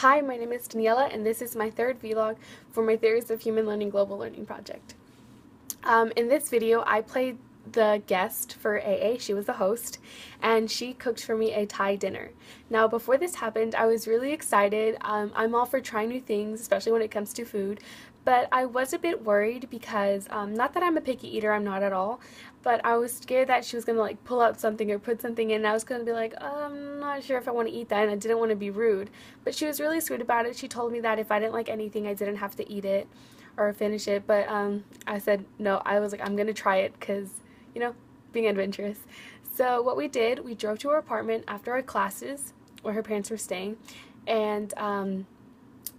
Hi, my name is Daniela, and this is my third vlog for my Theories of Human Learning Global Learning project. In this video, I played the guest for AA. She was the host, and she cooked for me a Thai dinner. Now, before this happened, I was really excited. I'm all for trying new things, especially when it comes to food, but I was a bit worried because, not that I'm a picky eater, I'm not at all, but I was scared that she was going to like pull out something or put something in, and I was going to be like, I'm not sure if I want to eat that, and I didn't want to be rude. But she was really sweet about it. She told me that if I didn't like anything, I didn't have to eat it or finish it, but I said no. I was like, I'm going to try it because, you know, being adventurous. So what we did, we drove to her apartment after our classes where her parents were staying, and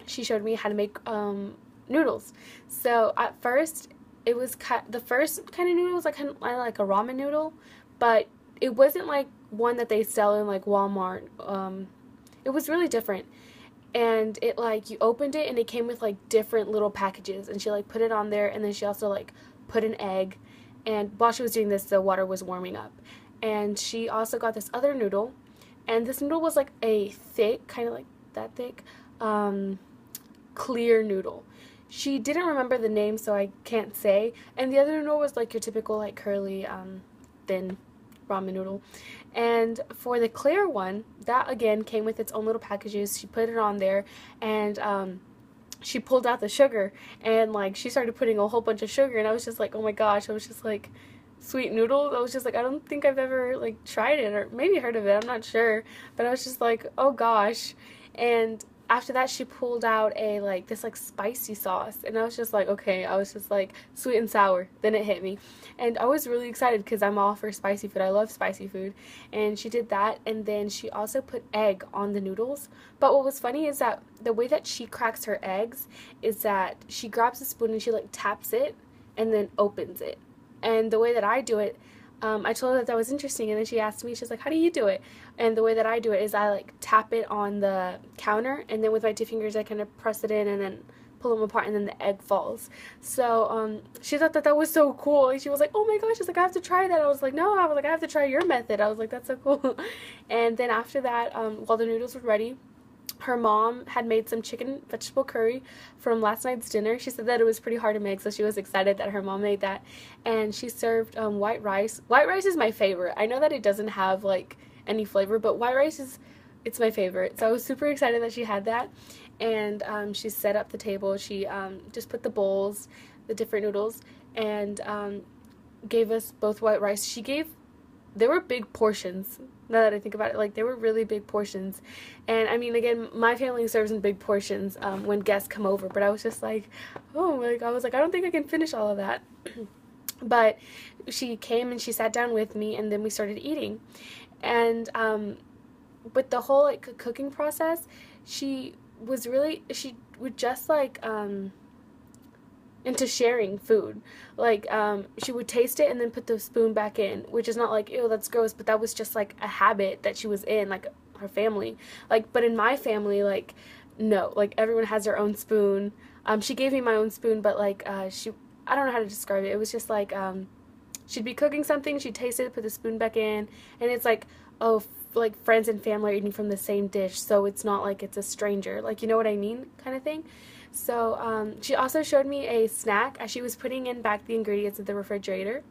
she showed me how to make noodles. So at first, it was the first kind of noodle was like kind of like a ramen noodle, but it wasn't like one that they sell in like Walmart. It was really different, and it like you opened it and it came with like different little packages, and she like put it on there, and then she also like put an egg. And while she was doing this, the water was warming up, and she also got this other noodle, and this noodle was like a thick, kind of like that thick, clear noodle. She didn't remember the name, so I can't say. And the other noodle was like your typical like curly, thin ramen noodle. And for the clear one, that again came with its own little packages. She put it on there, and she pulled out the sugar, and like she started putting a whole bunch of sugar, and I was just like, oh my gosh. I was just like, sweet noodles. I was just like, I don't think I've ever like tried it, or maybe heard of it, I'm not sure, but I was just like, oh gosh. And after that, she pulled out a like this like spicy sauce, and I was just like, okay. I was just like, sweet and sour. Then it hit me, and I was really excited because I'm all for spicy food. I love spicy food. And she did that, and then she also put egg on the noodles. But what was funny is that the way that she cracks her eggs is that she grabs a spoon and she like taps it and then opens it. And the way that I do it, I told her that was interesting, and then she asked me, she's like, how do you do it? And the way that I do it is I like tap it on the counter, and then with my two fingers I kind of press it in and then pull them apart, and then the egg falls. So she thought that that was so cool, and she was like, oh my gosh, she's like, I have to try that. I was like, no. I was like, I have to try your method. I was like, that's so cool. And then after that, while the noodles were ready, her mom had made some chicken vegetable curry from last night's dinner. She said that it was pretty hard to make, so she was excited that her mom made that. And she served white rice. White rice is my favorite. I know that it doesn't have like any flavor, but white rice it's my favorite. So I was super excited that she had that. And she set up the table. She just put the bowls, the different noodles, and gave us both white rice. They were big portions. Now that I think about it, like they were really big portions. And I mean, again, my family serves in big portions when guests come over, but I was just like, oh, like I was like, I don't think I can finish all of that. But she came and she sat down with me, and then we started eating. And with the whole like cooking process, she would just like into sharing food. Like she would taste it and then put the spoon back in, which is not like, ew, that's gross, but that was just like a habit that she was in, like her family. Like, but in my family, like, no, like everyone has their own spoon. She gave me my own spoon, but like I don't know how to describe it. It was just like she'd be cooking something, she'd taste it, put the spoon back in, and it's like, oh, like friends and family are eating from the same dish, so it's not like it's a stranger, like, you know what I mean, kind of thing. So she also showed me a snack as she was putting in back the ingredients in the refrigerator.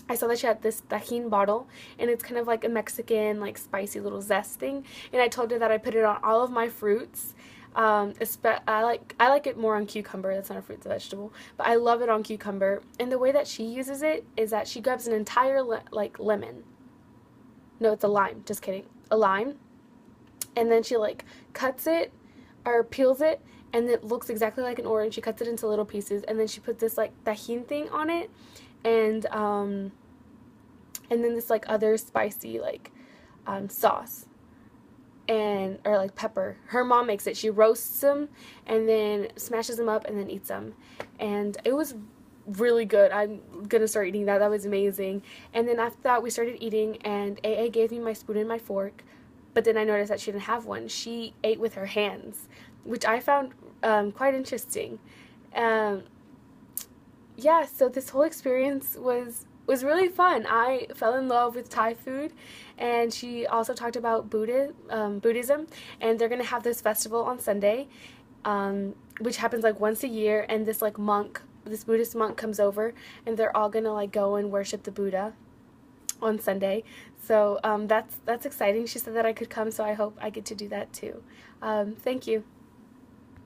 I saw that she had this tajin bottle, and it's kind of like a Mexican like spicy little zest thing, and I told her that I put it on all of my fruits. I like it more on cucumber. That's not a fruit, it's a vegetable, but I love it on cucumber. And the way that she uses it is that she grabs an entire like lemon. No, it's a lime. Just kidding. A lime. And then she like cuts it or peels it, and it looks exactly like an orange. She cuts it into little pieces, and then she puts this like tajin thing on it, and then this like other spicy like sauce and or like pepper. Her mom makes it. She roasts them and then smashes them up and then eats them, and it was really good. I'm gonna start eating that. That was amazing. And then after that, we started eating, and AA gave me my spoon and my fork, but then I noticed that she didn't have one. She ate with her hands, which I found quite interesting. Yeah, so this whole experience was was really fun. I fell in love with Thai food, and she also talked about Buddhism, and they're gonna have this festival on Sunday, which happens like once a year, and this like monk, this Buddhist monk comes over, and they're all gonna like go and worship the Buddha on Sunday. So that's exciting. She said that I could come, so I hope I get to do that too. Thank you.